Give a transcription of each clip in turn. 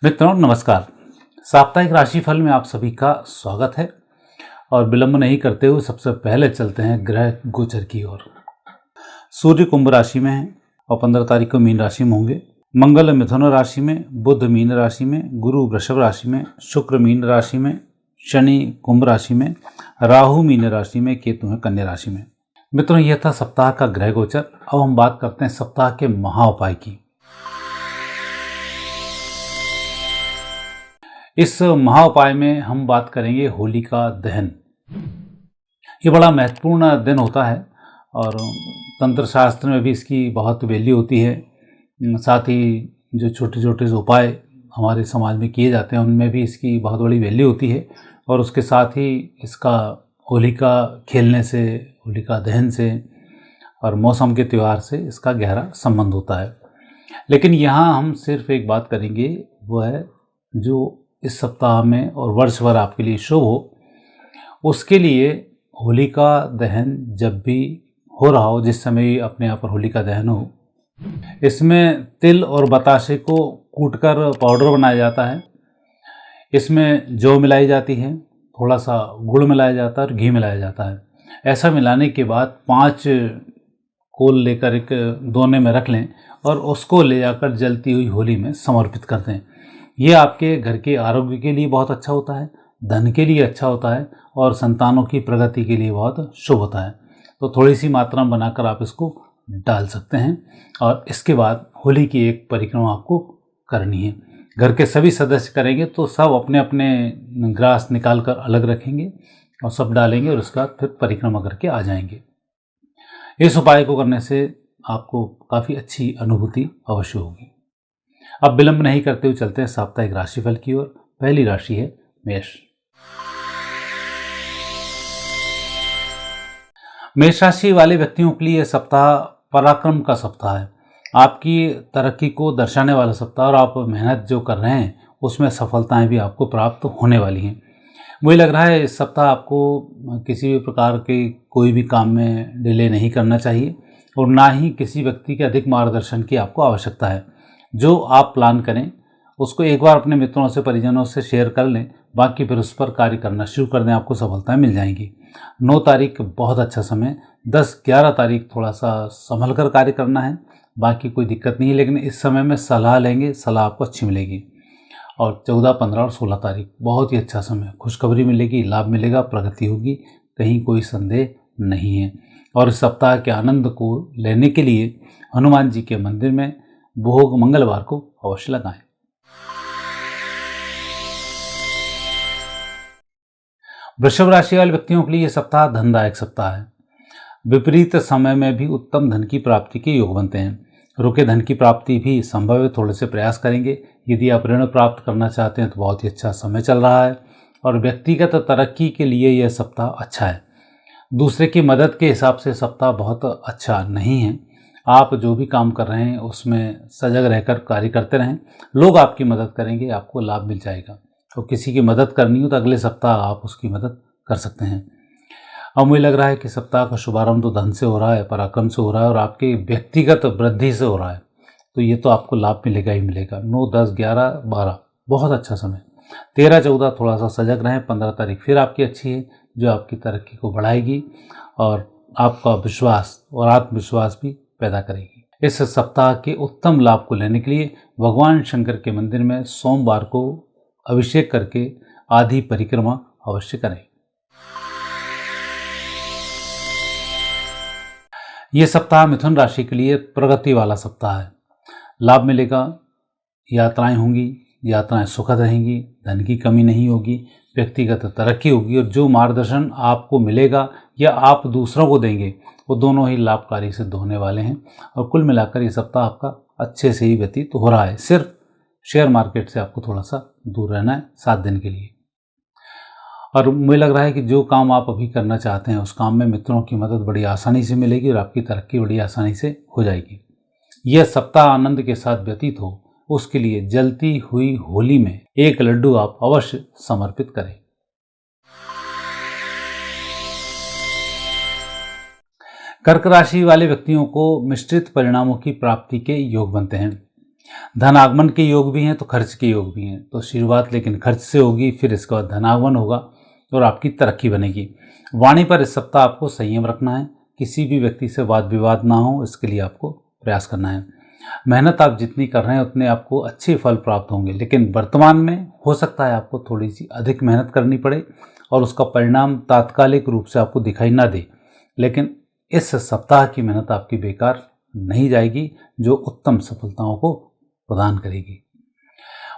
मित्रों नमस्कार। साप्ताहिक राशिफल में आप सभी का स्वागत है और विलंब नहीं करते हुए सबसे पहले चलते हैं ग्रह गोचर की ओर। सूर्य कुंभ राशि में है और 15 तारीख को मीन राशि में होंगे। मंगल मिथुन राशि में, बुध मीन राशि में, गुरु वृषभ राशि में, शुक्र मीन राशि में, शनि कुंभ राशि में, राहु मीन राशि में, केतु है कन्या राशि में। मित्रों यह था सप्ताह का ग्रह गोचर। अब हम बात करते हैं सप्ताह के महा उपाय की। इस महा उपाय में हम बात करेंगे होलिका दहन। ये बड़ा महत्वपूर्ण दिन होता है और तंत्र शास्त्र में भी इसकी बहुत वैल्यू होती है। साथ ही जो छोटे छोटे उपाय हमारे समाज में किए जाते हैं उनमें भी इसकी बहुत बड़ी वैल्यू होती है और उसके साथ ही इसका होलिका खेलने से, होलिका दहन से और मौसम के त्यौहार से इसका गहरा संबंध होता है। लेकिन यहाँ हम सिर्फ एक बात करेंगे, वो है जो इस सप्ताह में और वर्ष भर आपके लिए शुभ हो, उसके लिए होलिका दहन जब भी हो रहा हो, जिस समय अपने यहाँ पर होलिका दहन हो, इसमें तिल और बताशे को कूटकर पाउडर बनाया जाता है। इसमें जौ मिलाई जाती है, थोड़ा सा गुड़ मिलाया जाता है और घी मिलाया जाता है। ऐसा मिलाने के बाद 5 कोल लेकर एक दोने में रख लें और उसको ले जाकर जलती हुई होली में समर्पित कर दें। ये आपके घर के आरोग्य के लिए बहुत अच्छा होता है, धन के लिए अच्छा होता है और संतानों की प्रगति के लिए बहुत शुभ होता है। तो थोड़ी सी मात्रा में बनाकर आप इसको डाल सकते हैं और इसके बाद होली की एक परिक्रमा आपको करनी है। घर के सभी सदस्य करेंगे तो सब अपने अपने ग्रास निकाल कर अलग रखेंगे और सब डालेंगे और उसके बाद फिर परिक्रमा करके आ जाएंगे। इस उपाय को करने से आपको काफ़ी अच्छी अनुभूति अवश्य होगी। अब विलंब नहीं करते हुए चलते हैं साप्ताहिक राशिफल की ओर। पहली राशि है मेष। मेष राशि वाले व्यक्तियों के लिए सप्ताह पराक्रम का सप्ताह है। आपकी तरक्की को दर्शाने वाला सप्ताह और आप मेहनत जो कर रहे हैं उसमें सफलताएं भी आपको प्राप्त होने वाली हैं। मुझे लग रहा है इस सप्ताह आपको किसी भी प्रकार के कोई भी काम में डिले नहीं करना चाहिए और ना ही किसी व्यक्ति के अधिक मार्गदर्शन की आपको आवश्यकता है। जो आप प्लान करें उसको एक बार अपने मित्रों से, परिजनों से शेयर कर लें, बाकी फिर उस पर कार्य करना शुरू कर दें, आपको सफलताएं मिल जाएंगी। 9 तारीख बहुत अच्छा समय, 10-11 तारीख थोड़ा सा संभल कर कार्य करना है, बाकी कोई दिक्कत नहीं है। लेकिन इस समय में सलाह लेंगे, सलाह आपको अच्छी मिलेगी। और 14, 15 और 16 तारीख बहुत ही अच्छा समय, खुशखबरी मिलेगी, लाभ मिलेगा, प्रगति होगी, कहीं कोई संदेह नहीं है। और इस सप्ताह के आनंद को लेने के लिए हनुमान जी के मंदिर में भोग मंगलवार को अवश्य लगाएं। वृषभ राशि वाले व्यक्तियों के लिए यह सप्ताह धनदायक सप्ताह है। विपरीत समय में भी उत्तम धन की प्राप्ति के योग बनते हैं। रुके धन की प्राप्ति भी संभव है, थोड़े से प्रयास करेंगे। यदि आप ऋण प्राप्त करना चाहते हैं तो बहुत ही अच्छा समय चल रहा है और व्यक्तिगत तरक्की के लिए यह सप्ताह अच्छा है। दूसरे की मदद के हिसाब से सप्ताह बहुत अच्छा नहीं है। आप जो भी काम कर रहे हैं उसमें सजग रहकर कार्य करते रहें, लोग आपकी मदद करेंगे, आपको लाभ मिल जाएगा। तो किसी की मदद करनी हो तो अगले सप्ताह आप उसकी मदद कर सकते हैं। अब मुझे लग रहा है कि सप्ताह का शुभारंभ तो धन से हो रहा है, पराक्रम से हो रहा है और आपके व्यक्तिगत वृद्धि से हो रहा है, तो ये तो आपको लाभ मिलेगा ही मिलेगा। 9, 10, 11, 12 बहुत अच्छा समय। 13, 14 थोड़ा सा सजग रहें। 15 तारीख फिर आपकी अच्छी है, जो आपकी तरक्की को बढ़ाएगी और आपका विश्वास और आत्मविश्वास भी पैदा करेगी। इस सप्ताह के उत्तम लाभ को लेने के लिए भगवान शंकर के मंदिर में सोमवार को अभिषेक करके आधी परिक्रमा अवश्य करें। यह सप्ताह मिथुन राशि के लिए प्रगति वाला सप्ताह है। लाभ मिलेगा, यात्राएं होंगी, यात्राएं सुखद रहेंगी, धन की कमी नहीं होगी, व्यक्तिगत तरक्की होगी और जो मार्गदर्शन आपको मिलेगा या आप दूसरों को देंगे वो दोनों ही लाभकारी सिद्ध होने वाले हैं। और कुल मिलाकर ये सप्ताह आपका अच्छे से ही व्यतीत हो रहा है। सिर्फ शेयर मार्केट से आपको थोड़ा सा दूर रहना है 7 दिन के लिए। और मुझे लग रहा है कि जो काम आप अभी करना चाहते हैं उस काम में मित्रों की मदद बड़ी आसानी से मिलेगी और आपकी तरक्की बड़ी आसानी से हो जाएगी। यह सप्ताह आनंद के साथ व्यतीत हो, उसके लिए जलती हुई होली में एक लड्डू आप अवश्य समर्पित करें। कर्क राशि वाले व्यक्तियों को मिश्रित परिणामों की प्राप्ति के योग बनते हैं। धन आगमन के योग भी हैं तो खर्च के योग भी हैं। तो शुरुआत लेकिन खर्च से होगी, फिर इसके बाद धन आगमन होगा और आपकी तरक्की बनेगी। वाणी पर इस सप्ताह आपको संयम रखना है, किसी भी व्यक्ति से वाद विवाद ना हो, इसके लिए आपको प्रयास करना है। मेहनत आप जितनी कर रहे हैं उतने आपको अच्छे फल प्राप्त होंगे, लेकिन वर्तमान में हो सकता है आपको थोड़ी सी अधिक मेहनत करनी पड़े और उसका परिणाम तात्कालिक रूप से आपको दिखाई ना दे, लेकिन इस सप्ताह की मेहनत आपकी बेकार नहीं जाएगी, जो उत्तम सफलताओं को प्रदान करेगी।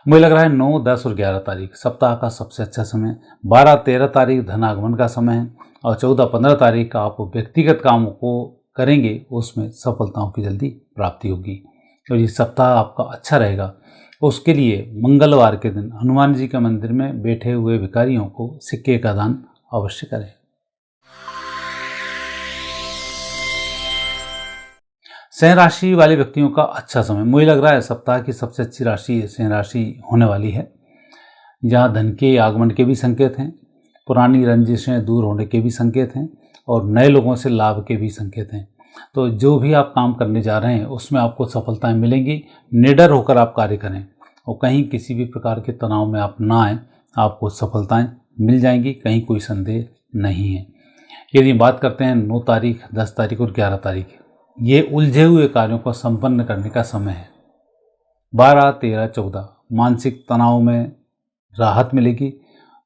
मुझे लग रहा है 9, 10 और 11 तारीख सप्ताह का सबसे अच्छा समय। 12, 13 तारीख धन आगमन का समय है और 14, 15 तारीख का आप व्यक्तिगत कामों को करेंगे, उसमें सफलताओं की जल्दी प्राप्ति होगी। तो ये सप्ताह आपका अच्छा रहेगा। उसके लिए मंगलवार के दिन हनुमान जी के मंदिर में बैठे हुए भिखारियों को सिक्के का दान अवश्य करें। सिंह राशि वाले व्यक्तियों का अच्छा समय। मुझे लग रहा है सप्ताह की सबसे अच्छी राशि सिंह राशि होने वाली है, जहाँ धन के आगमन के भी संकेत हैं, पुरानी रंजिशें दूर होने के भी संकेत हैं और नए लोगों से लाभ के भी संकेत हैं। तो जो भी आप काम करने जा रहे हैं उसमें आपको सफलताएं मिलेंगी। निडर होकर आप कार्य करें और कहीं किसी भी प्रकार के तनाव में आप ना आए, आपको सफलताएं मिल जाएंगी, कहीं कोई संदेह नहीं है। यदि बात करते हैं 9 तारीख, 10 तारीख और 11 तारीख, ये उलझे हुए कार्यों को संपन्न करने का समय है। 12, 13, 14 मानसिक तनाव में राहत मिलेगी,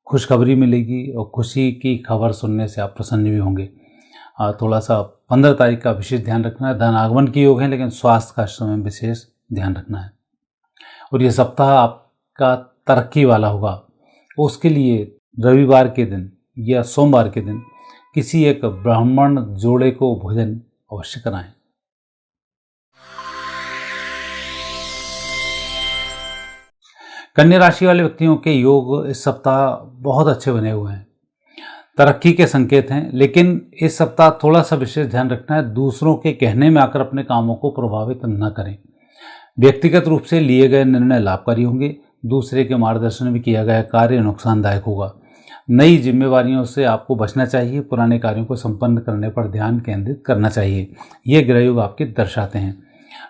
खुशखबरी मिलेगी और खुशी की खबर सुनने से आप प्रसन्न भी होंगे। थोड़ा सा 15 तारीख का विशेष ध्यान रखना है। धन आगमन के योग है, लेकिन स्वास्थ्य का समय विशेष ध्यान रखना है। और ये सप्ताह आपका तरक्की वाला होगा। उसके लिए रविवार के दिन या सोमवार के दिन किसी एक ब्राह्मण जोड़े को भोजन अवश्य कराएं। कन्या राशि वाले व्यक्तियों के योग इस सप्ताह बहुत अच्छे बने हुए हैं, तरक्की के संकेत हैं, लेकिन इस सप्ताह थोड़ा सा विशेष ध्यान रखना है, दूसरों के कहने में आकर अपने कामों को प्रभावित न करें। व्यक्तिगत रूप से लिए गए निर्णय लाभकारी होंगे, दूसरे के मार्गदर्शन में किया गया कार्य नुकसानदायक होगा। नई जिम्मेवारियों से आपको बचना चाहिए, पुराने कार्यों को संपन्न करने पर ध्यान केंद्रित करना चाहिए। ये ग्रहयोग आपके दर्शाते हैं।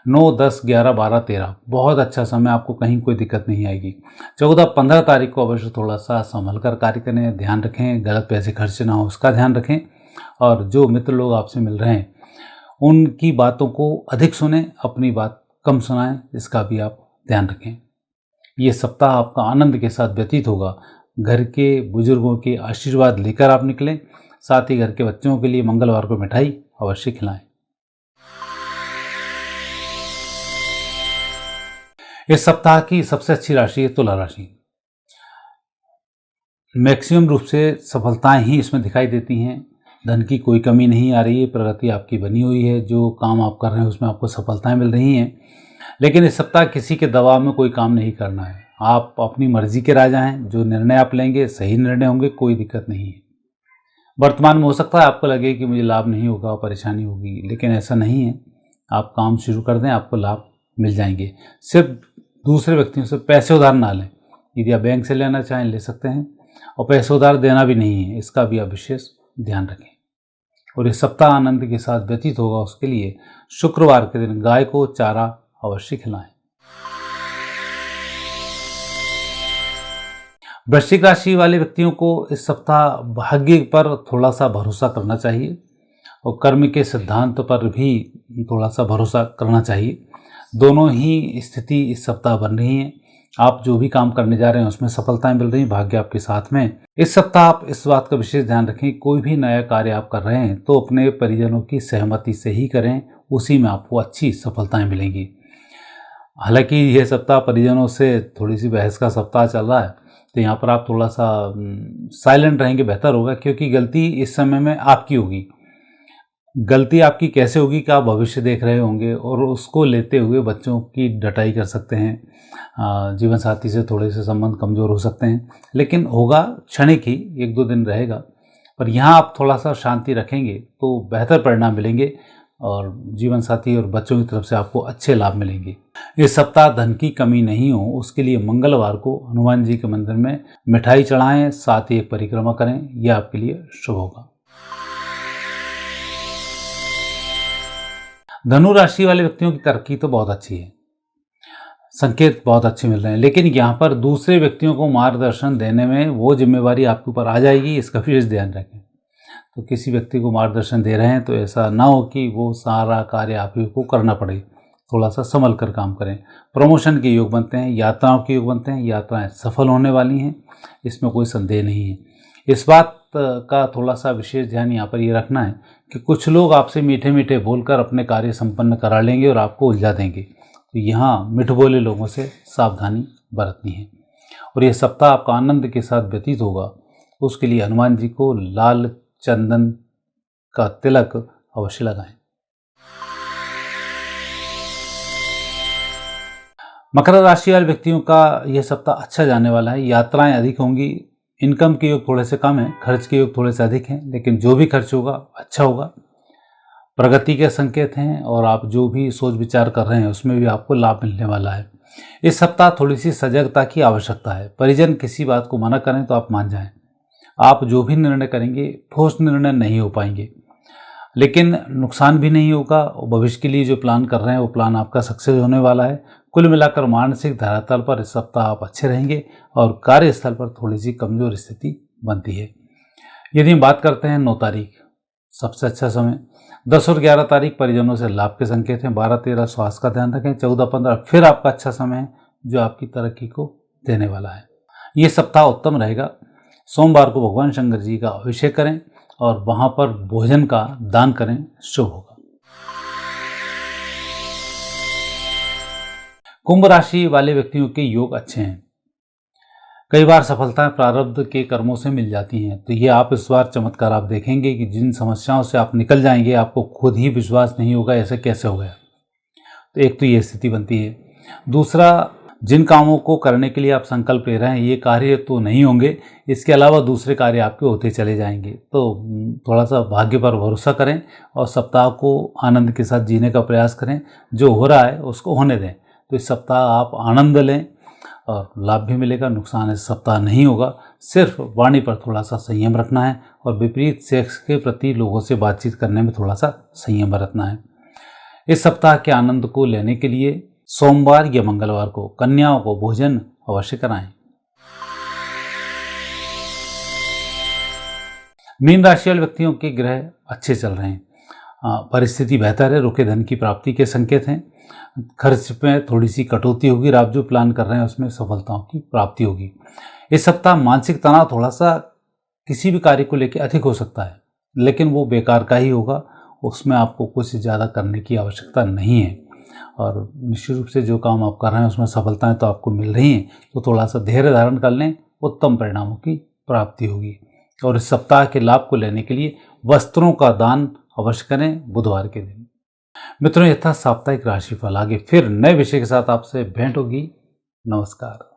9, 10, 11, 12, 13 बहुत अच्छा समय, आपको कहीं कोई दिक्कत नहीं आएगी। 14, 15 तारीख को अवश्य थोड़ा सा संभल कर कार्य करें, ध्यान रखें, गलत पैसे खर्च ना हो उसका ध्यान रखें। और जो मित्र लोग आपसे मिल रहे हैं उनकी बातों को अधिक सुने, अपनी बात कम सुनाएं, इसका भी आप ध्यान रखें। ये सप्ताह आपका आनंद के साथ व्यतीत होगा। घर के बुजुर्गों के आशीर्वाद लेकर आप निकलें, साथ ही घर के बच्चों के लिए मंगलवार को मिठाई अवश्य खिलाएं। इस सप्ताह की सबसे अच्छी राशि है तुला राशि। मैक्सिमम रूप से सफलताएं ही इसमें दिखाई देती हैं। धन की कोई कमी नहीं आ रही है, प्रगति आपकी बनी हुई है, जो काम आप कर रहे हैं उसमें आपको सफलताएं मिल रही हैं। लेकिन इस सप्ताह किसी के दबाव में कोई काम नहीं करना है। आप अपनी मर्जी के राजा हैं, जो निर्णय आप लेंगे सही निर्णय होंगे, कोई दिक्कत नहीं है। वर्तमान में हो सकता है आपको लगे कि मुझे लाभ नहीं होगा, परेशानी होगी, लेकिन ऐसा नहीं है। आप काम शुरू कर दें, आपको लाभ मिल जाएंगे। सिर्फ दूसरे व्यक्तियों से पैसे उधार ना लें। यदि आप बैंक से लेना चाहें ले सकते हैं, और पैसे उधार देना भी नहीं है, इसका भी आप विशेष ध्यान रखें। और इस सप्ताह आनंद के साथ व्यतीत होगा, उसके लिए शुक्रवार के दिन गाय को चारा अवश्य खिलाएं। वृश्चिक राशि वाले व्यक्तियों को इस सप्ताह भाग्य पर थोड़ा सा भरोसा करना चाहिए और कर्म के सिद्धांत पर भी थोड़ा सा भरोसा करना चाहिए। दोनों ही स्थिति इस सप्ताह बन रही हैं। आप जो भी काम करने जा रहे हैं उसमें सफलताएं मिल रही हैं, भाग्य आपके साथ में। इस सप्ताह आप इस बात का विशेष ध्यान रखें, कोई भी नया कार्य आप कर रहे हैं तो अपने परिजनों की सहमति से ही करें, उसी में आपको अच्छी सफलताएं मिलेंगी। हालांकि यह सप्ताह परिजनों से थोड़ी सी बहस का सप्ताह चल रहा है, तो यहाँ पर आप थोड़ा सा साइलेंट रहेंगे बेहतर होगा, क्योंकि गलती इस समय में आपकी होगी। गलती आपकी कैसे होगी कि आप भविष्य देख रहे होंगे और उसको लेते हुए बच्चों की डटाई कर सकते हैं, जीवन साथी से थोड़े से संबंध कमज़ोर हो सकते हैं, लेकिन होगा क्षणिक ही, 1-2 दिन रहेगा। पर यहाँ आप थोड़ा सा शांति रखेंगे तो बेहतर परिणाम मिलेंगे और जीवन साथी और बच्चों की तरफ से आपको अच्छे लाभ मिलेंगे। इस सप्ताह धन की कमी नहीं हो, उसके लिए मंगलवार को हनुमान जी के मंदिर में मिठाई चढ़ाएं, साथ ही एक परिक्रमा करें, यह आपके लिए शुभ होगा। धनु राशि वाले व्यक्तियों की तरक्की तो बहुत अच्छी है। संकेत बहुत अच्छे मिल रहे हैं, लेकिन यहाँ पर दूसरे व्यक्तियों को मार्गदर्शन देने में वो जिम्मेवारी आपके ऊपर आ जाएगी, इसका विशेष ध्यान रखें। तो किसी व्यक्ति को मार्गदर्शन दे रहे हैं तो ऐसा ना हो कि वो सारा कार्य आप ही को करना पड़े, थोड़ा सा संभल कर काम करें। प्रमोशन के योग बनते हैं, यात्राओं के योग बनते हैं, यात्राएं सफल होने वाली हैं, इसमें कोई संदेह नहीं है। इस बात का थोड़ा सा विशेष ध्यान यहाँ पर ये रखना है कि कुछ लोग आपसे मीठे मीठे बोलकर अपने कार्य संपन्न करा लेंगे और आपको उलझा देंगे, तो यहाँ मिठ बोले लोगों से सावधानी बरतनी है। और यह सप्ताह आपका आनंद के साथ व्यतीत होगा, उसके लिए हनुमान जी को लाल चंदन का तिलक अवश्य लगाएं। मकर राशि वाले व्यक्तियों का यह सप्ताह अच्छा जाने वाला है। यात्राएं अधिक होंगी, इनकम के योग थोड़े से कम हैं, खर्च के योग थोड़े से अधिक हैं, लेकिन जो भी खर्च होगा अच्छा होगा। प्रगति के संकेत हैं और आप जो भी सोच विचार कर रहे हैं उसमें भी आपको लाभ मिलने वाला है। इस सप्ताह थोड़ी सी सजगता की आवश्यकता है। परिजन किसी बात को मना करें तो आप मान जाएं। आप जो भी निर्णय करेंगे ठोस निर्णय नहीं हो पाएंगे, लेकिन नुकसान भी नहीं होगा। भविष्य के लिए जो प्लान कर रहे हैं वो प्लान आपका सक्सेस होने वाला है। कुल मिलाकर मानसिक धरातल पर इस सप्ताह आप अच्छे रहेंगे और कार्यस्थल पर थोड़ी सी कमजोर स्थिति बनती है। यदि हम बात करते हैं 9 तारीख, सबसे अच्छा समय। 10 और 11 तारीख परिजनों से लाभ के संकेत हैं। 12-13 स्वास्थ्य का ध्यान रखें। 14-15 फिर आपका अच्छा समय है जो आपकी तरक्की को देने वाला है। ये सप्ताह उत्तम रहेगा। सोमवार को भगवान शंकर जी का अभिषेक करें और वहां पर भोजन का दान करें, शुभ होगा। कुंभ राशि वाले व्यक्तियों के योग अच्छे हैं। कई बार सफलताएं प्रारब्ध के कर्मों से मिल जाती हैं, तो ये आप इस बार चमत्कार आप देखेंगे कि जिन समस्याओं से आप निकल जाएंगे आपको खुद ही विश्वास नहीं होगा ऐसे कैसे हो गया। तो एक तो ये स्थिति बनती है। दूसरा, जिन कामों को करने के लिए आप संकल्प ले रहे हैं ये कार्य तो नहीं होंगे, इसके अलावा दूसरे कार्य आपके होते चले जाएंगे। तो थोड़ा सा भाग्य पर भरोसा करें और सप्ताह को आनंद के साथ जीने का प्रयास करें। जो हो रहा है उसको होने दें। तो इस सप्ताह आप आनंद लें और लाभ भी मिलेगा, नुकसान इस सप्ताह नहीं होगा। सिर्फ वाणी पर थोड़ा सा संयम रखना है और विपरीत सेक्स के प्रति लोगों से बातचीत करने में थोड़ा सा संयम बरतना है। इस सप्ताह के आनंद को लेने के लिए सोमवार या मंगलवार को कन्याओं को भोजन अवश्य कराएं। मीन राशि वाले व्यक्तियों के ग्रह अच्छे चल रहे हैं। परिस्थिति बेहतर है। रुके धन की प्राप्ति के संकेत हैं। खर्च में थोड़ी सी कटौती होगी और आप जो प्लान कर रहे हैं उसमें सफलताओं की प्राप्ति होगी। इस सप्ताह मानसिक तनाव थोड़ा सा किसी भी कार्य को लेकर अधिक हो सकता है, लेकिन वो बेकार का ही होगा। उसमें आपको कुछ ज़्यादा करने की आवश्यकता नहीं है और निश्चित रूप से जो काम आप कर रहे हैं उसमें सफलताएं तो आपको मिल रही हैं। तो थोड़ा सा धैर्य धारण कर लें, उत्तम परिणामों की प्राप्ति होगी। और इस सप्ताह के लाभ को लेने के लिए वस्त्रों का दान अवश्य करें बुधवार के दिन। मित्रों, यह था साप्ताहिक राशिफल। आगे फिर नए विषय के साथ आपसे भेंट होगी। नमस्कार।